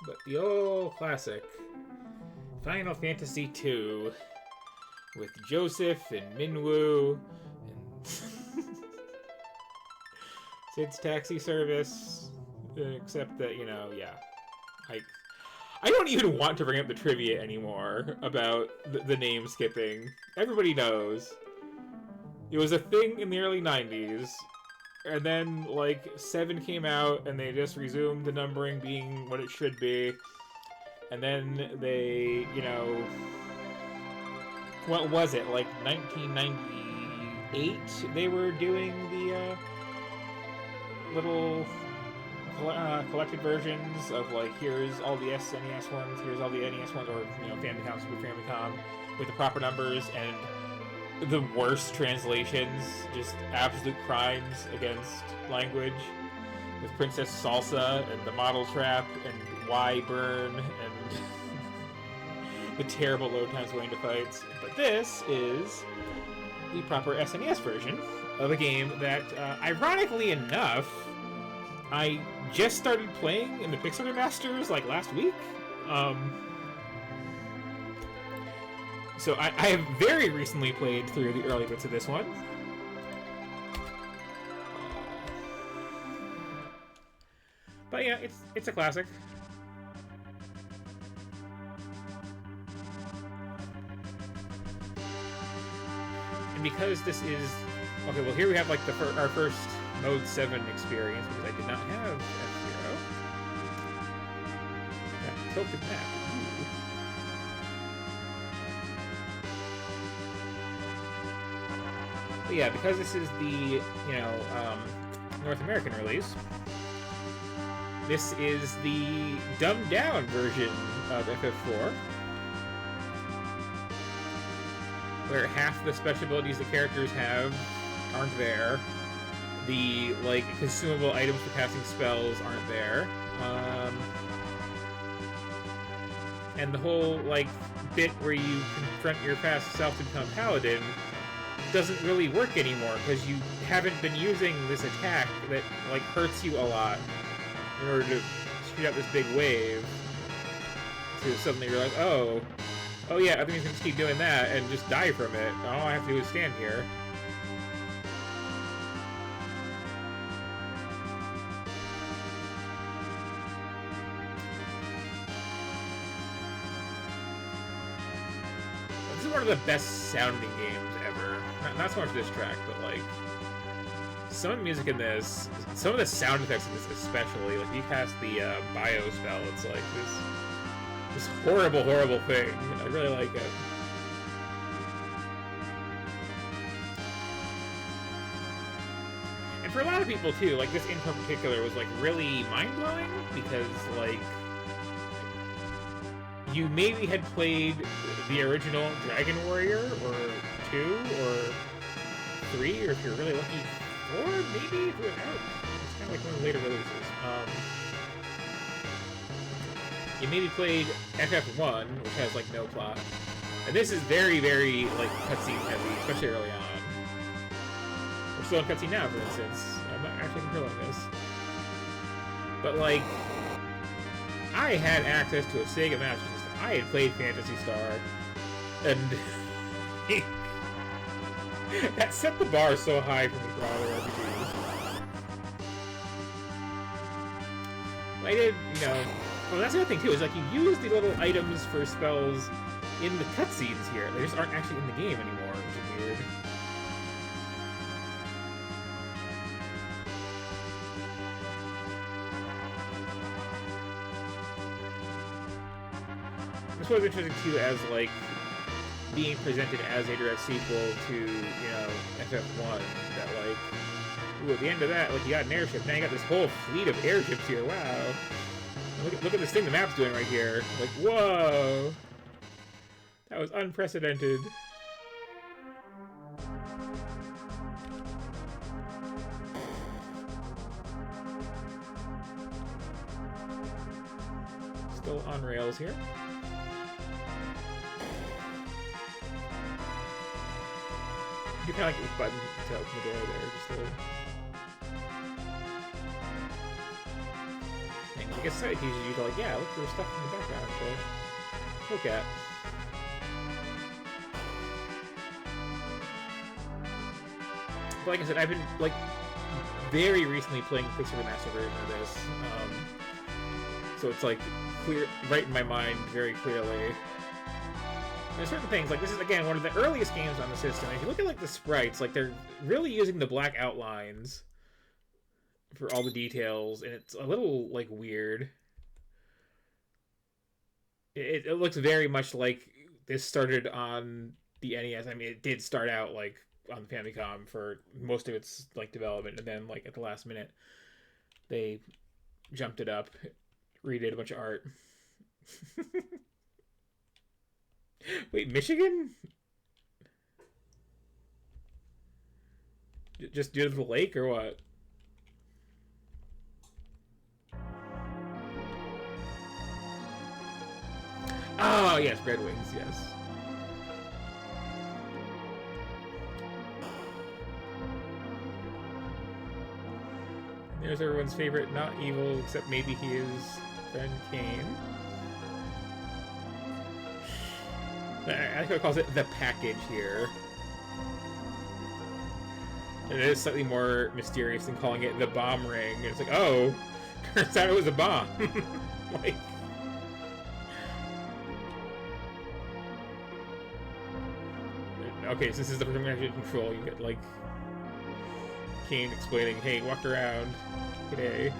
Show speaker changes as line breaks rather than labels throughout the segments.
but the old classic Final Fantasy II with Joseph and Minwu and Sid's taxi service. Except that, you know, yeah. I don't even want to bring up the trivia anymore about the name skipping. Everybody knows. It was a thing in the early 90s, and then, like, 7 came out, and they just resumed the numbering being what it should be. And then they, you know... What was it? Like, 1998? They were doing the, little... collected versions of, like, here's all the SNES ones, here's all the NES ones, or, you know, Famicom, Super Famicom, with the proper numbers, and the worst translations, just absolute crimes against language, with Princess Salsa, and the Model Trap, and Y-Burn, and the terrible load times going to fights. But this is the proper SNES version of a game that, ironically enough, I just started playing in the Pixel Remasters, like, last week. So I have very recently played through the early bits of this one. But yeah, it's a classic. And because this is... Okay, well here we have, like, our first Mode 7 experience, because I did not have F-Zero. That tilted map. Ooh. But yeah, because this is the, you know, North American release, this is the dumbed down version of FF4, where half the special abilities the characters have aren't there. The, like, consumable items for casting spells aren't there. And the whole, like, bit where you confront your past self to become Paladin doesn't really work anymore, because you haven't been using this attack that, like, hurts you a lot in order to shoot out this big wave to suddenly realize, oh yeah, I think he's gonna just keep doing that and just die from it. All I have to do is stand here. This is one of the best sounding games ever. Not so much this track, but, like, some of the music in this, some of the sound effects in this especially, like, you cast the bio spell, it's like this horrible, horrible thing. I really like it. And for a lot of people, too, like, this intro in particular was, like, really mind-blowing, because, like, you maybe had played the original Dragon Warrior, or 2, or 3, or if you're really lucky, 4, maybe, if it went out. It's kind of like one of the later releases. You maybe played FF1, which has, like, no plot. And this is very, very, like, cutscene heavy, especially early on. We're still in cutscene now, for instance. I'm not actually controlling this. But, like, I had access to a Sega Master System. I had played Phantasy Star, and that set the bar so high for me for other RPGs. I did, you know... Well, that's the other thing, too, is, like, you use the little items for spells in the cutscenes here. They just aren't actually in the game anymore, which is weird. This was interesting, too, as, like, being presented as a direct sequel to, you know, FF1. That, like, ooh, at the end of that, like, you got an airship. Now you got this whole fleet of airships here. Wow. Look at this thing the map's doing right here. Like, whoa! That was unprecedented. Still on rails here. You kind of like this button to open the door there, just a little... Hang on. I guess it teaches you to, like, yeah, look for stuff in the background to look at. But like I said, I've been, like, very recently playing the Pixel Remaster version of this. So it's, like, clear, right in my mind very clearly. There's certain things, like, this is, again, one of the earliest games on the system. If you look at, like, the sprites, like, they're really using the black outlines for all the details, and it's a little, like, weird. It looks very much like this started on the NES. I mean, it did start out, like, on the Famicom for most of its, like, development, and then, like, at the last minute, they jumped it up, redid a bunch of art. Wait, Michigan? Just due to the lake, or what? Oh, yes, Red Wings, yes. There's everyone's favorite, not evil, except maybe his friend Kane. I think it calls it the package here. And it is slightly more mysterious than calling it the bomb ring. It's like, oh, turns out it was a bomb. Like, okay, so this is the remote control. You get, like, Kane explaining, hey, walk around. G'day.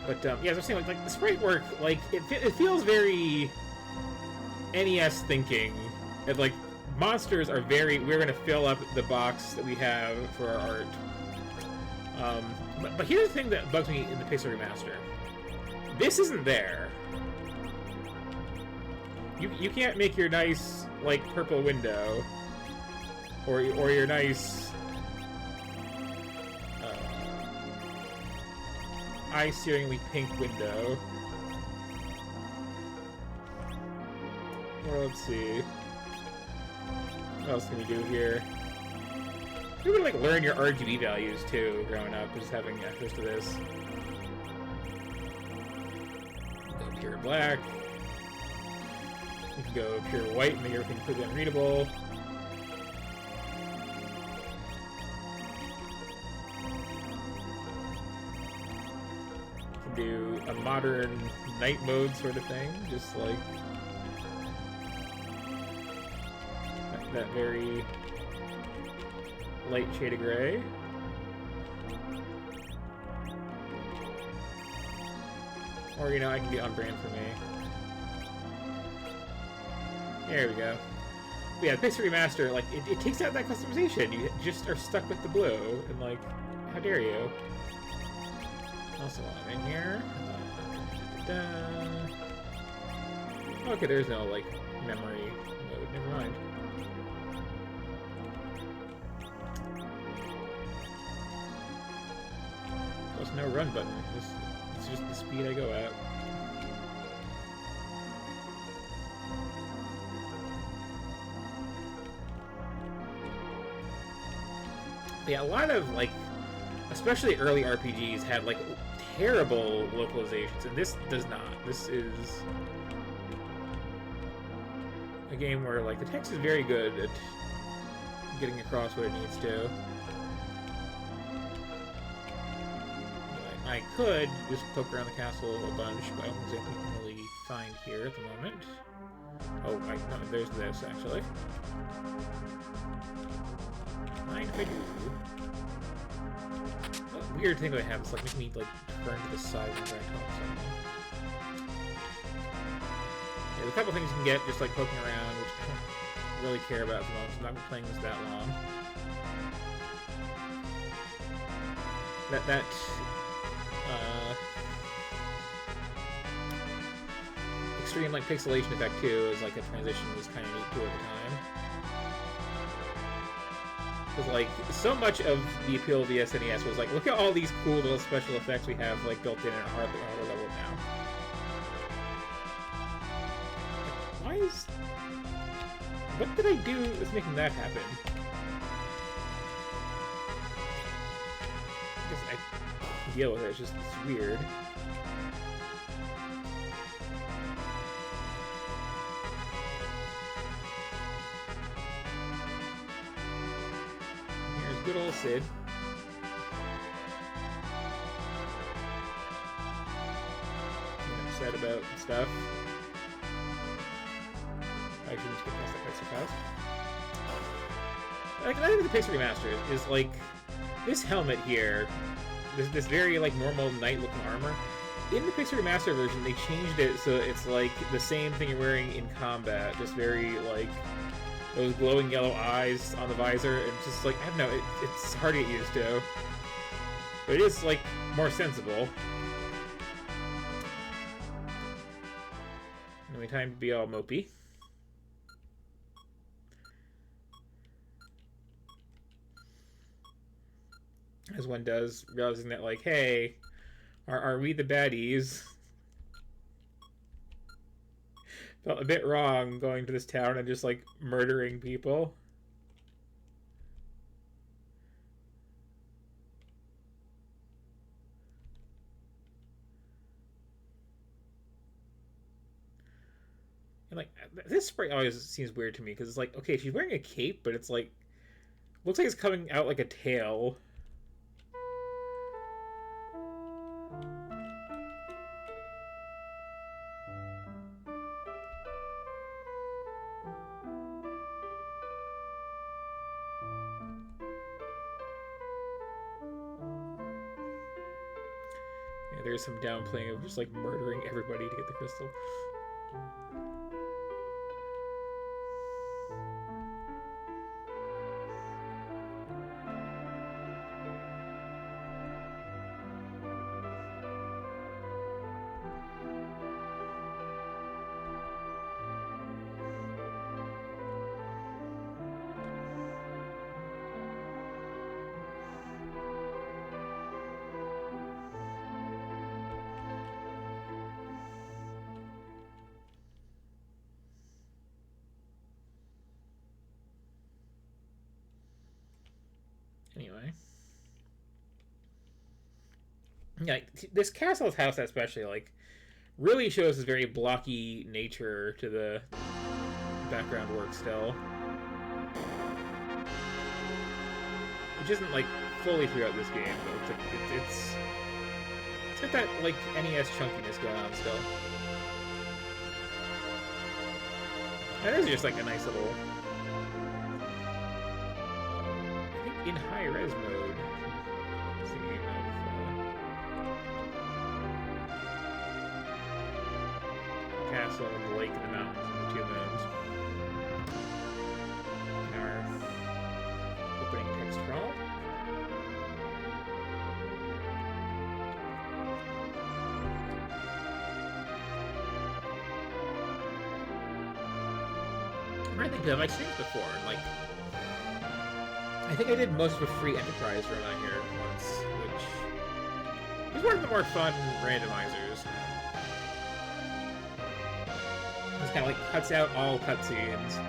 But, yeah, as I was saying, like the sprite work, like, it feels very NES thinking. And, like, monsters are very, we're going to fill up the box that we have for our art. But here's the thing that bugs me in the Pixel Remaster. This isn't there. You can't make your nice, like, purple window, or your nice eye-searingly pink window. Or let's see. What else can we do here? You can, like, learn your RGB values too, growing up, just having access to this. Go pure black. You can go pure white and make everything completely unreadable. You can do a modern night mode sort of thing, just like that very light shade of gray. Or, you know, I can be on brand for me. There we go. But yeah, Pixel Remaster, like, it takes out that customization. You just are stuck with the blue, and, like, how dare you? Also, while I'm in here... Okay, there's no, like, memory mode. Never mind. There's no run button. It's just the speed I go at. Yeah, a lot of, like, especially early RPGs had, like, terrible localizations, and this does not. This is a game where, like, the text is very good at getting across what it needs to. I could just poke around the castle a bunch, but I don't think we can really find here at the moment. Oh, no, there's this, actually. Mind if I do? That weird thing that I have is, like, making me, like, turn to the side whenever I talk something. There's a couple things you can get just, like, poking around, which I don't really care about at the moment, so I'm not playing this that long. That extreme, like, pixelation effect too is, like, a transition was kind of neat too at the time. Because, like, so much of the appeal of the SNES was like, look at all these cool little special effects we have, like, built in at a hardware level now. Why is... What did I do that's making that happen? I guess deal with it. It's just it's weird. Here's good old Sid. Upset about stuff. I shouldn't skip past that quite so fast. Like, I think the Pixar Remastered is like this helmet here, this very like normal knight-looking armor. In the Pixar Remastered version, they changed it so it's like the same thing you're wearing in combat, just very like those glowing yellow eyes on the visor, and just like I don't know, it's hard to get used to, but it is like more sensible. Only time to be all mopey. As one does, realizing that, like, hey, are we the baddies? Felt a bit wrong going to this town and just, like, murdering people. And, like, this sprite always seems weird to me, because it's like, okay, she's wearing a cape, but it's, like, looks like it's coming out like a tail. There's some downplaying of just like murdering everybody to get the crystal. Anyway. Yeah, this castle's house especially, like, really shows this very blocky nature to the background work still. Which isn't, like, fully throughout this game, but it's got that, like, NES chunkiness going on still. And this is just, like, a nice little... in high-res mode. It's the game of castle, the lake, and the mountains, and the two moons. Our opening text crawl. I think I've streamed before, and like. I think I did most of a free Enterprise run on here once, which is one of the more fun randomizers. It kind of like cuts out all cutscenes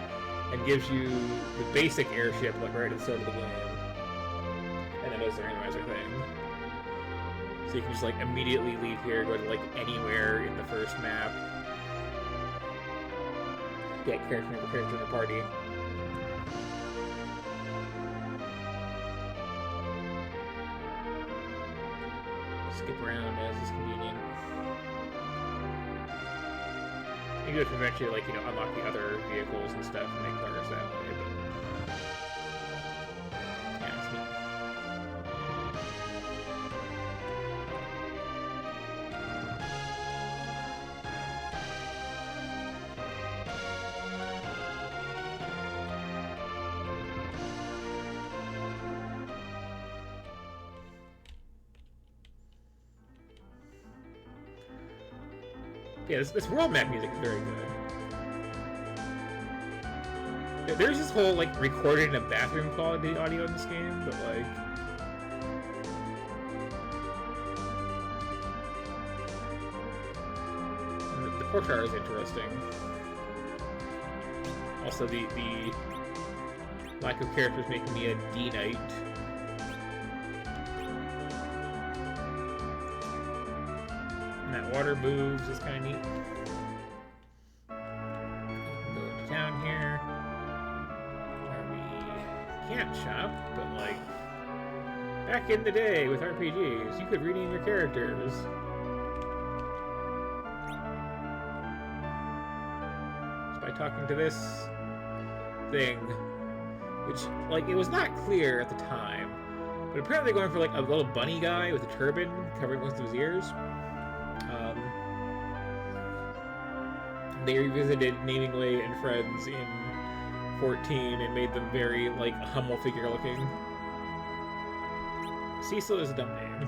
and gives you the basic airship like right at the start of the game, and then does the randomizer thing. So you can just like immediately leave here, go to like anywhere in the first map, get character in the party. Skip around as is convenient. You could eventually, like, you know, unlock the other vehicles and stuff and make progress that way, but... yeah, it's neat. Yeah, this world map music is very good. There's this whole, like, recorded in a bathroom quality audio in this game, but, like... the portrait is interesting. Also, the lack of characters making me a D-Knight. And that water moves. It's kind of neat. Go into town here, where we can't shop, but like back in the day with RPGs, you could rename your characters. Just by talking to this thing, which, like, it was not clear at the time, but apparently they're going for like a little bunny guy with a turban covering most of his ears. They revisited Naming Way and Friends in 14 and made them very, like, Hummel figure looking. Cecil is a dumb name.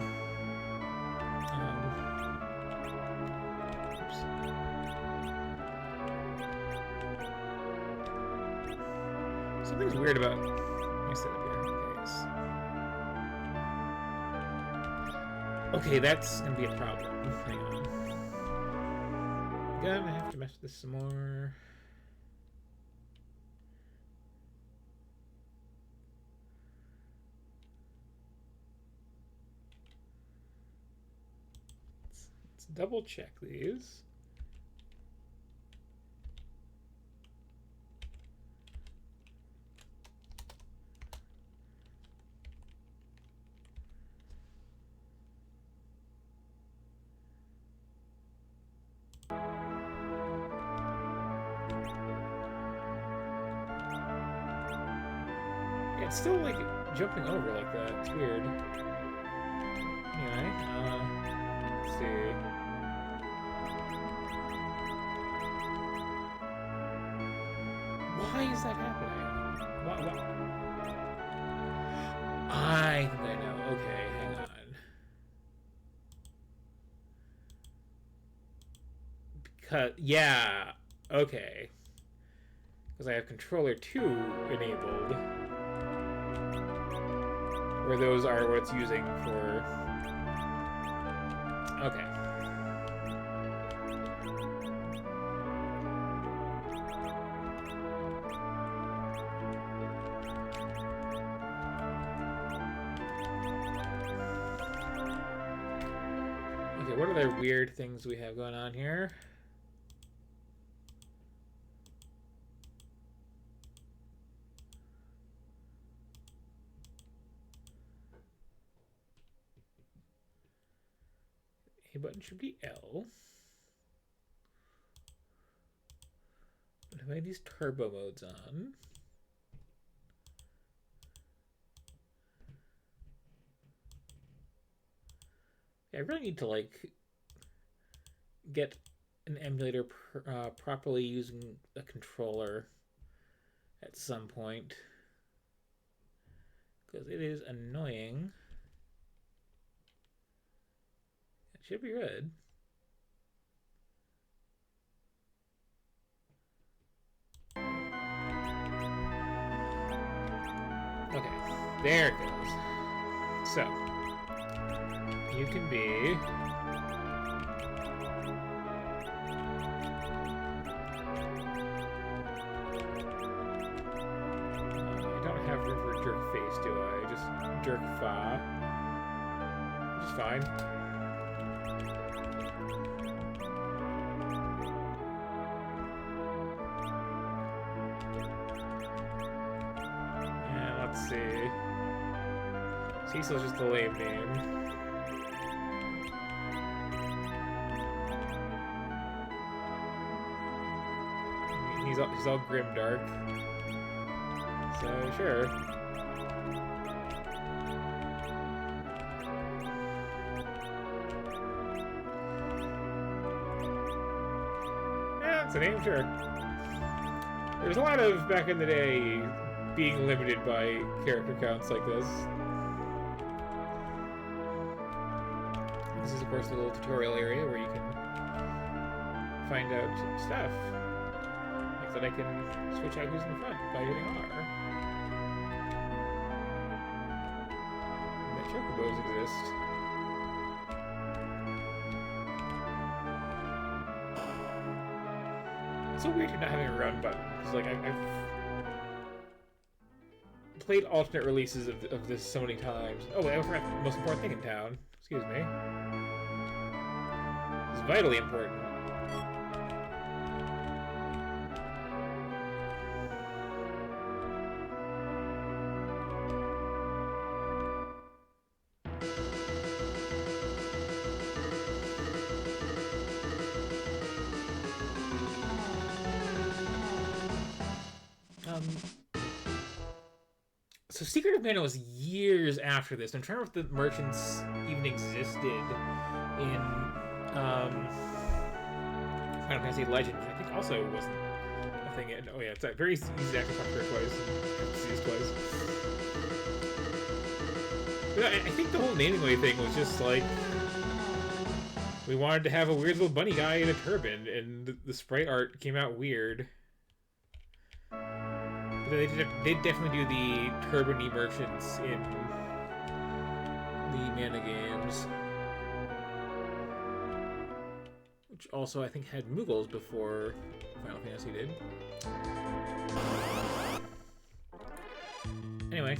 Oops. Something's weird about... Let me set up here. Okay, that's gonna be a problem. Hang on. Gonna have to mess with this some more. Let's double check these. It's still, like, jumping over like that. It's weird. Anyway, let's see. Why is that happening? What? I think I know. Okay, hang on. Because, yeah, okay. Because I have controller 2 enabled. Where those are what it's using for... Okay. Okay, what other weird things we have going on here? A button should be L. But have I these turbo modes on? Yeah, I really need to, like, get an emulator properly using a controller at some point. Because it is annoying. Should be good. Okay, there it goes. So, you can be... I don't have room for jerk face, do I? Just jerk fa. Which is fine. Let's see. Cecil's just a lame name. He's all grimdark. So sure. Yeah, it's a name, sure. There's a lot of back in the day being limited by character counts like this. This is, of course, a little tutorial area where you can find out stuff. Like that I can switch out who's in the front by hitting R. And that chocobos exist. It's so weird not having a run button. It's like I've played alternate releases of this so many times. Oh wait, I forgot the most important thing in town. Excuse me. This is vitally important. So Secret of Mana was years after this. I'm trying to remember if the merchants even existed in Final Fantasy Legend, which I think also wasn't a thing. Oh yeah, it's very easy to actually talk to her twice. See this twice. But I think the whole naming way thing was just like we wanted to have a weird little bunny guy in a turban, and the sprite art came out weird. They definitely do the turban-y merchants in the Mana games. Which also, I think, had Mughals before Final Fantasy did. Anyway.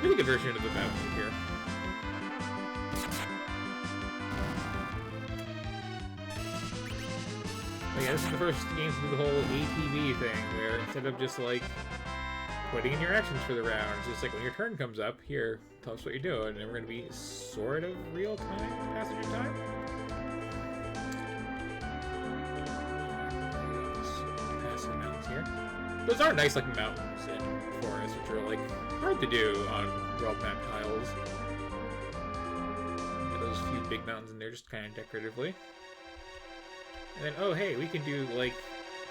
Really good version of the map here. But yeah, this is the first game to do the whole ATV thing, where instead of just, like, putting in your actions for the round, it's just like, when your turn comes up, here, tell us what you're doing, and we're going to be sort of real-time passage of time? Past some mountains here. Those are nice, like, mountains in forests, which are, like, hard to do on world map tiles. Got those few big mountains in there just kind of decoratively. And then, oh hey, we can do, like,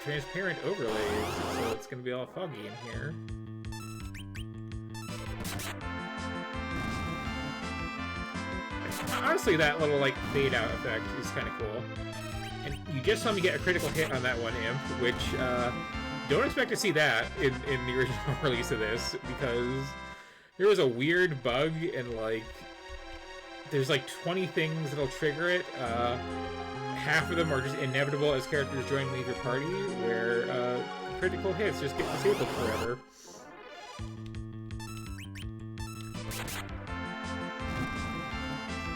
transparent overlays, so it's gonna be all foggy in here. Honestly, that little, like, fade-out effect is kind of cool. And you just saw me get a critical hit on that one imp, which, don't expect to see that in the original release of this, because there was a weird bug, and, like, there's, like, 20 things that'll trigger it, half of them are just inevitable as characters join and leave your party, where critical hits just get disabled forever.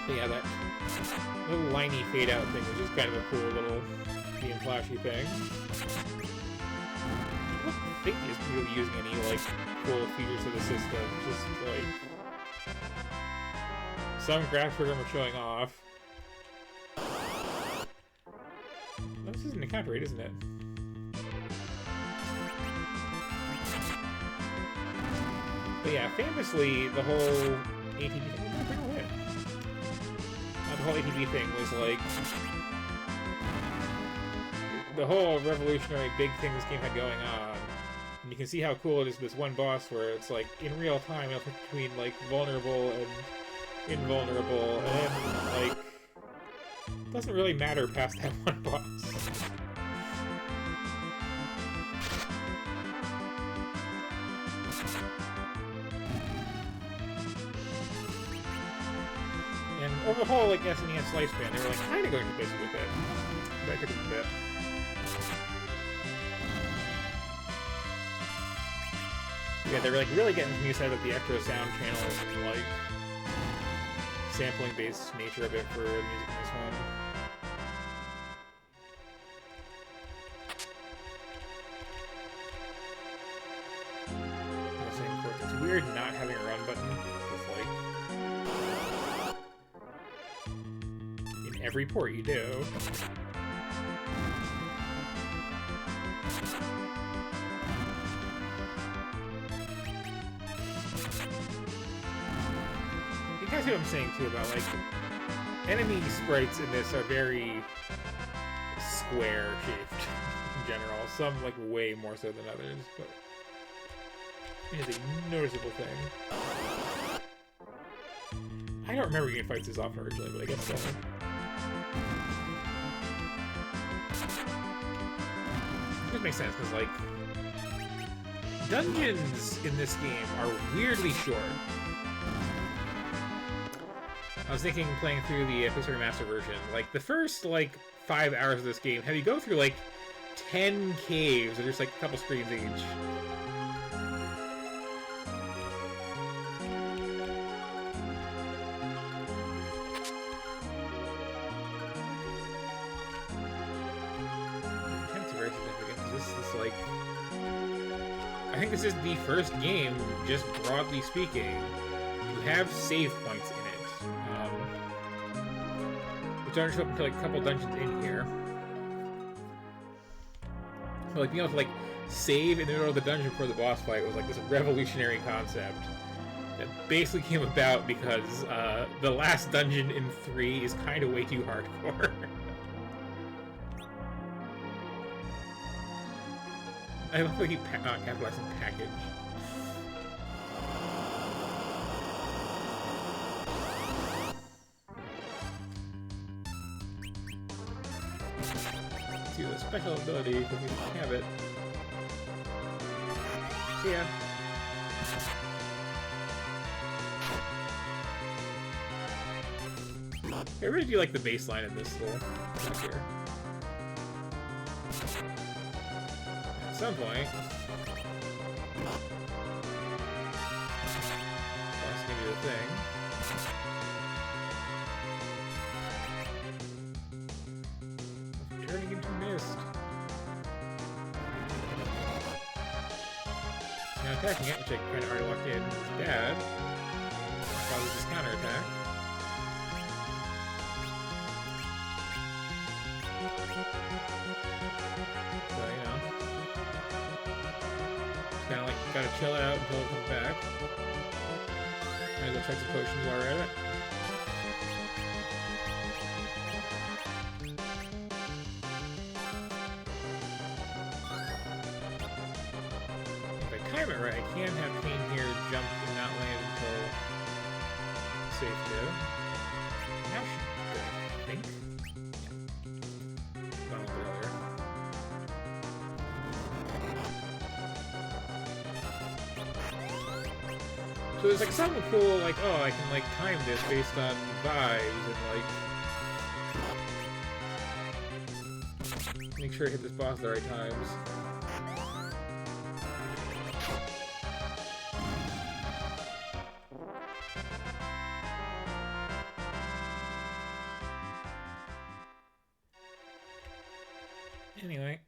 But yeah, that little liney fade out thing was just kind of a cool little being flashy thing. I don't think it's really using any like cool features of the system, just like some graph program are showing off. This isn't a counter rate, isn't it? But yeah, famously, the whole ATV thing... the whole ATV thing was like... the whole revolutionary big thing this game had going on. And you can see how cool it is with this one boss where it's like, in real time, it'll pick between, like, vulnerable and invulnerable, and then, like... doesn't really matter past that one boss. And over the whole like SNES lifespan, they were like kind of going to busy with it, but I took it a bit. Yeah, they were like really getting the use out of the Echo sound channels and like sampling-based nature of it for the music in this one. It's weird not having a run button. It's like in every port you do. You guys see what I'm saying too about like enemy sprites in this are very square shaped in general. Some like way more so than others, but it is a noticeable thing. I don't remember getting fights this often originally, but I guess so. This makes sense, because, like, dungeons in this game are weirdly short. I was thinking, playing through the PS3 Remaster version, like, the first, like, 5 hours of this game, have you go through, like, 10 caves, and there's, like, a couple screens each. like, I think this is the first game, just broadly speaking, to have save points in it. Which don't show up until like a couple dungeons in here. So like being able to like save in the middle of the dungeon before the boss fight was like this revolutionary concept that basically came about because the last dungeon in 3 is kind of way too hardcore. I love how he capitalized on package. Let's see the special ability because we have it. See ya. I really do like the baseline in this little track here. At some point, boss can do the thing. Turning into mist. Now attacking it, which I kind of already locked in, is bad. Causes this counterattack. So, you know. Just kind of like, gotta chill out until it comes back. Might as well check some potions while we're at it. If I time it right, I can have Pain here jump and not land until safe go. That should be good, I think. So there's like something cool, like, oh, I can like time this based on vibes and like make sure I hit this boss at the right times. Anyway,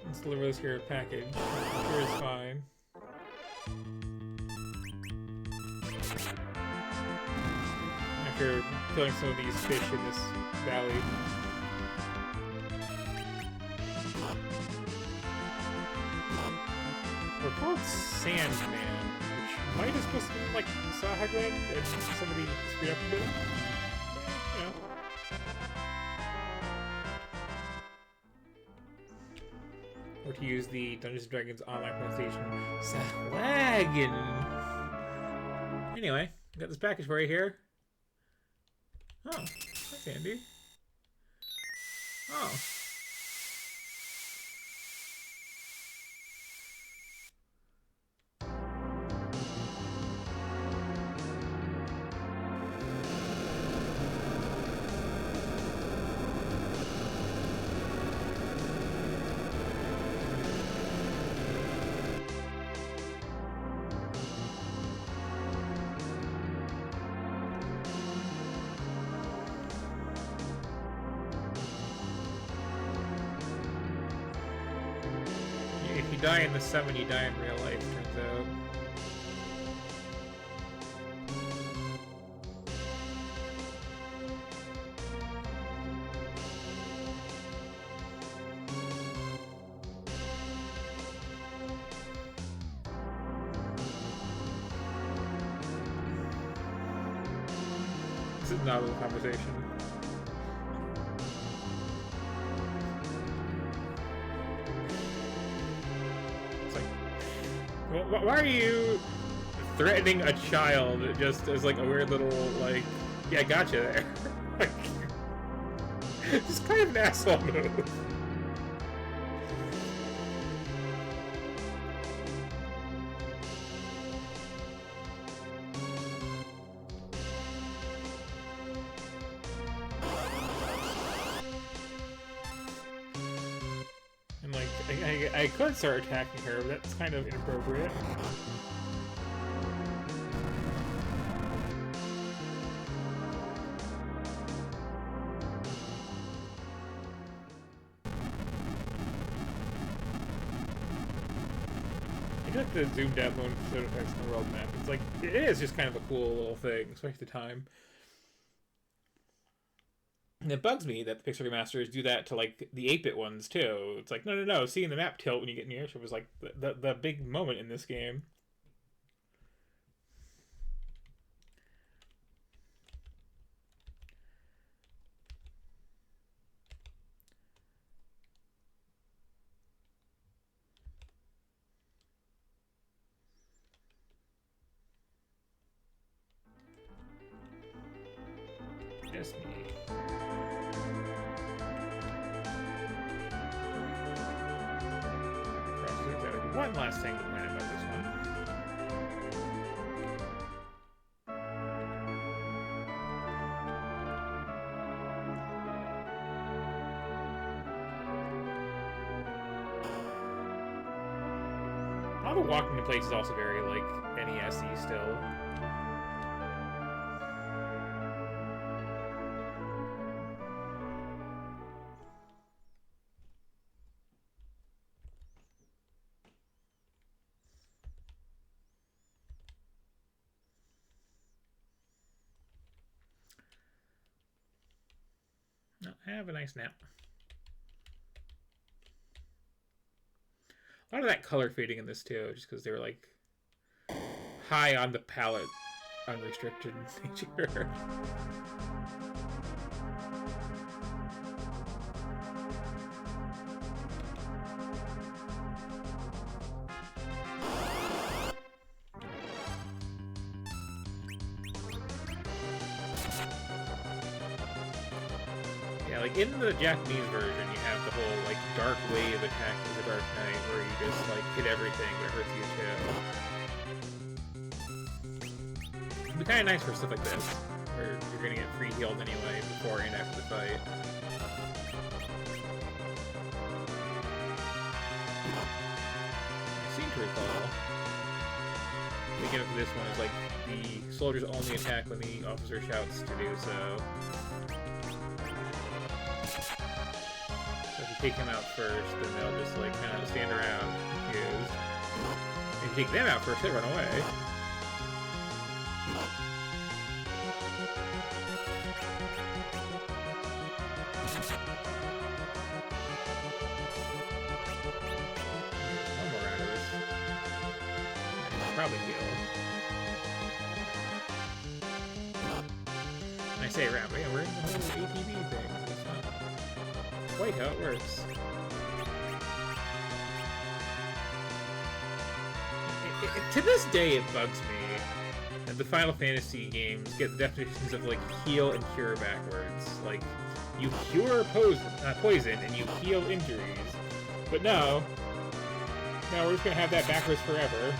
let's deliver this here package. Here is fine. After killing some of these fish in this valley. They're called Sandman, which might have supposed to be like Sahagrin if somebody screwed up a bit. You know. Or to use the Dungeons & Dragons online pronunciation, Sahagrin. Anyway, got this package for you here. Oh, that's handy. Oh. If you die in the summon, you die in real life, turns out. This is not a little conversation. Why are you threatening a child just as like a weird little like, yeah, gotcha there? Like, just kind of an asshole move. And like, I could start attacking her, but that's kind of inappropriate. like the zoomed out mode sound effects in the world map. It's like, it is just kind of a cool little thing, especially at the time. And it bugs me that the Pixar remasters do that to like the 8-bit ones too. It's like, no, seeing the map tilt when you get in the airship was like the big moment in this game. Just me. One last thing to point out about this one. All the walking in place is also very, like, NES-y still. Have a nice nap. A lot of that color fading in this too, just because they were like high on the palette, unrestricted nature. Like in the Japanese version, you have the whole like dark wave attack of the Dark Knight, where you just like hit everything, but it hurts you too. It'd be kind of nice for stuff like this, where you're gonna get free healed anyway before and after the fight. I seem to recall. Thinking of this one is like the soldiers only attack when the officer shouts to do so. If you take him out first, then they'll just like kind of stand around confused. If you take them out first, they run away. One more round of this. Probably heal. And I say round, but yeah, we're in the whole ATV thing. Quite how it works. To this day, it bugs me that the Final Fantasy games get the definitions of like heal and cure backwards. Like, you cure poison and you heal injuries, but no, we're just gonna have that backwards forever.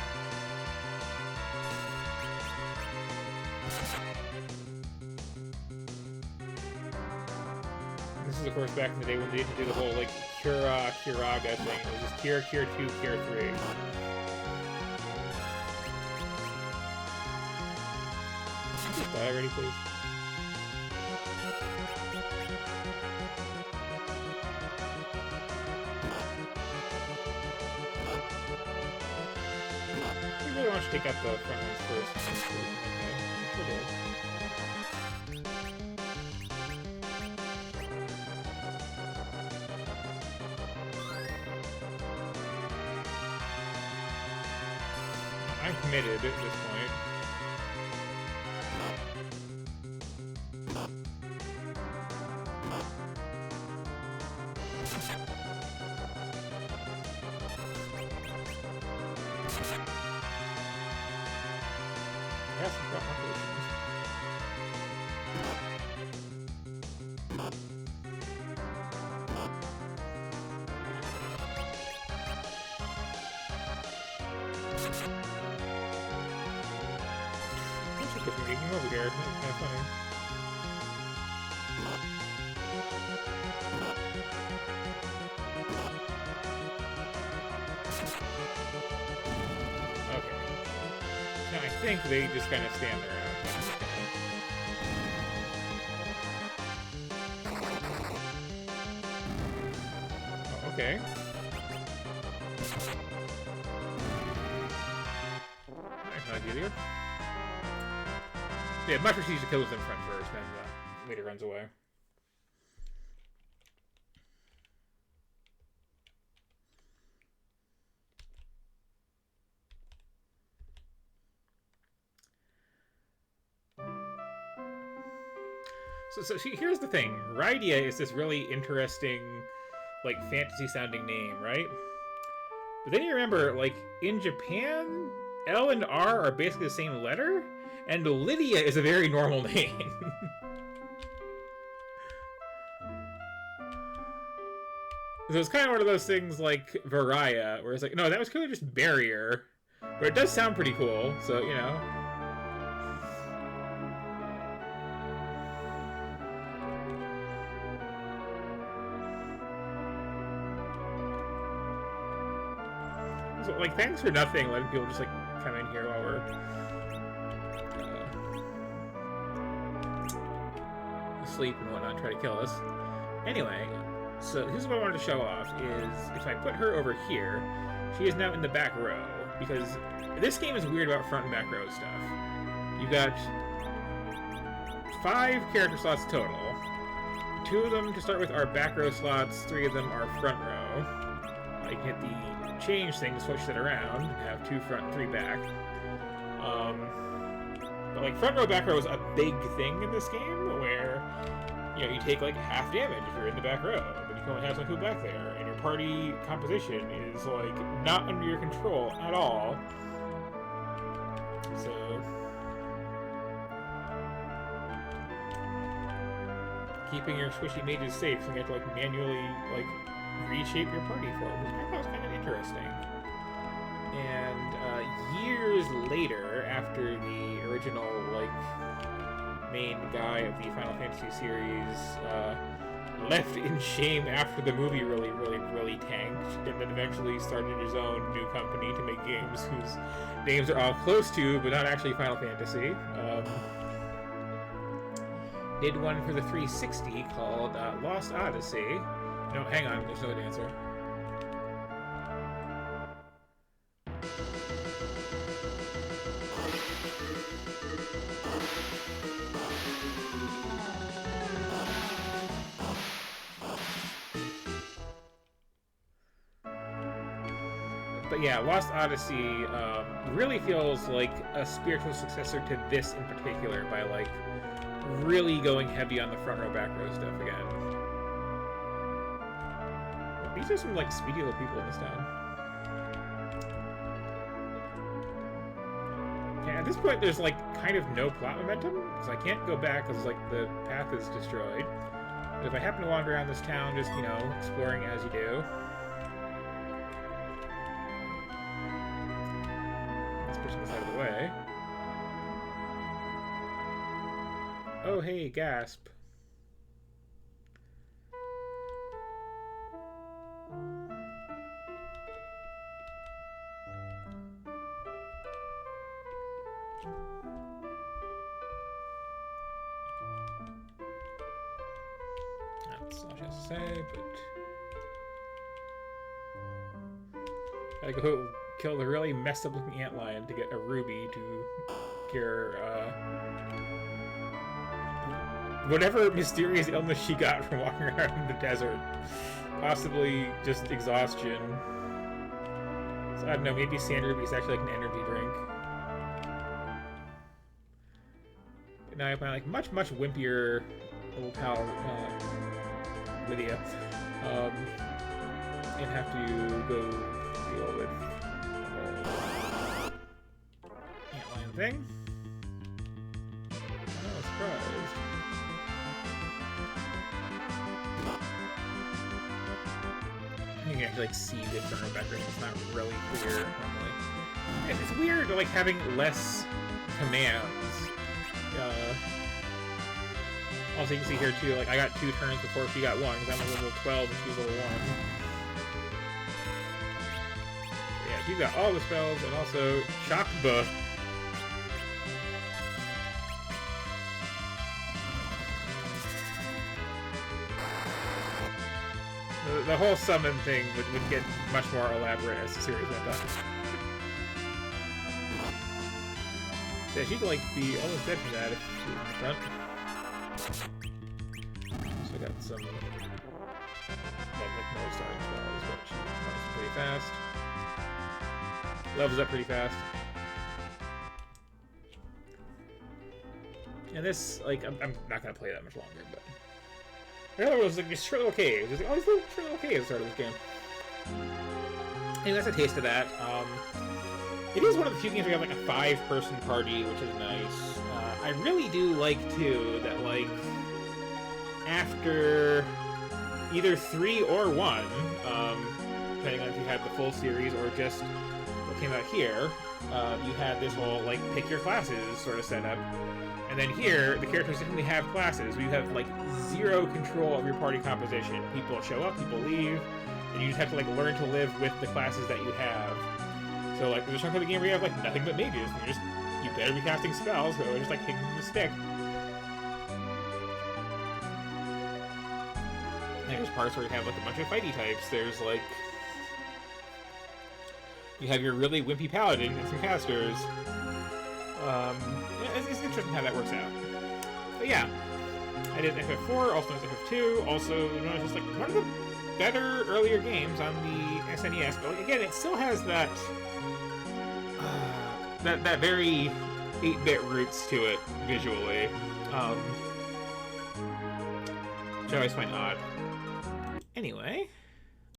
Of course, back in the day when they didn't do the whole like Curaga thing. It was just Cure 2, Cure 3. Just die already, please. We really want to take out the front ones first. Okay, sure did. I'm committed at this point. I have some front markers. Different game over here. That's kind of funny. Okay. Now I think they just kind of stand around. Oh, okay. easier. Yeah, much more easier to kill with them front first, then later runs away. So here's the thing. Rydia is this really interesting, like, fantasy-sounding name, right? But then you remember, like, in Japan, L and R are basically the same letter, and Lydia is a very normal name. So it's kind of one of those things like Varia, where it's like, no, that was clearly just Barrier. But it does sound pretty cool, so, you know. So, like, thanks for nothing, letting people just, like, come in here while we're asleep and whatnot, try to kill us. Anyway, so here's what I wanted to show off, is if I put her over here, she is now in the back row, because this game is weird about front and back row stuff. You've got 5 character slots total. 2 of them to start with are back row slots, 3 of them are front row. I can hit the change thing to switch that around and have 2 front, 3 back. But like front row, back row is a big thing in this game where, you know, you take like half damage if you're in the back row, but you can only have some people back there, and your party composition is like not under your control at all. So keeping your squishy mages safe, so you have to like manually like reshape your party for it, which I thought was kind of interesting. And years later, after the original like main guy of the Final Fantasy series left in shame after the movie really tanked, and then eventually started his own new company to make games whose names are all close to, but not actually Final Fantasy. Did one for the 360 called Lost Odyssey. No, hang on, there's no answer. But yeah, Lost Odyssey really feels like a spiritual successor to this in particular, by like really going heavy on the front row, back row stuff again. These are some like speedy little people in this town. Yeah, at this point there's like kind of no plot momentum, because I can't go back because like the path is destroyed. But if I happen to wander around this town, just, you know, exploring as you do. Let's push this out of the way. Oh hey, gasp. That's not just to say, but gotta go kill the really messed up looking antlion to get a ruby to cure whatever mysterious illness she got from walking around in the desert. Possibly just exhaustion. So I don't know, maybe sand ruby is actually like an energy drink. But now I have my like much wimpier little pal Lydia, and have to go deal with the whole antlion thing. Oh, surprised. You can actually like see the front background. It's not really clear normally. And it's weird like having less commands. Also, you can see here too, like I got 2 turns before she got 1, because I'm a level 12 and she's level 1. Yeah, she's got all the spells, and also Chakba. The whole summon thing would get much more elaborate as the series went on. So she'd like be almost dead from that if she was in the front. So I got some like no starting spells, but she runs pretty fast. Levels up pretty fast. And this, like, I'm not gonna play that much longer, but I thought it was like these short little caves. It was like, oh, these little short little caves at the start of this game. Anyway, that's a taste of that. It is one of the few games where you have like a 5-person party, which is nice. I really do like too that like after either 3 or 1, depending on if you had the full series or just what came out here, you had this whole like pick your classes sort of setup. And then here, the characters definitely have classes. You have like 0 control of your party composition. People show up, people leave, and you just have to like learn to live with the classes that you have. So like there's a chunk of the game where you have like nothing but mages, and you better be casting spells, so just like hitting them with a stick. And there's parts where you have like a bunch of fighty types. There's like you have your really wimpy paladin and some casters. It's interesting how that works out. But yeah, I did FF4, also known as FF2, also known as just like one of the better earlier games on the SNES. But again, it still has that that very 8-bit roots to it visually, which I always find odd. Anyway.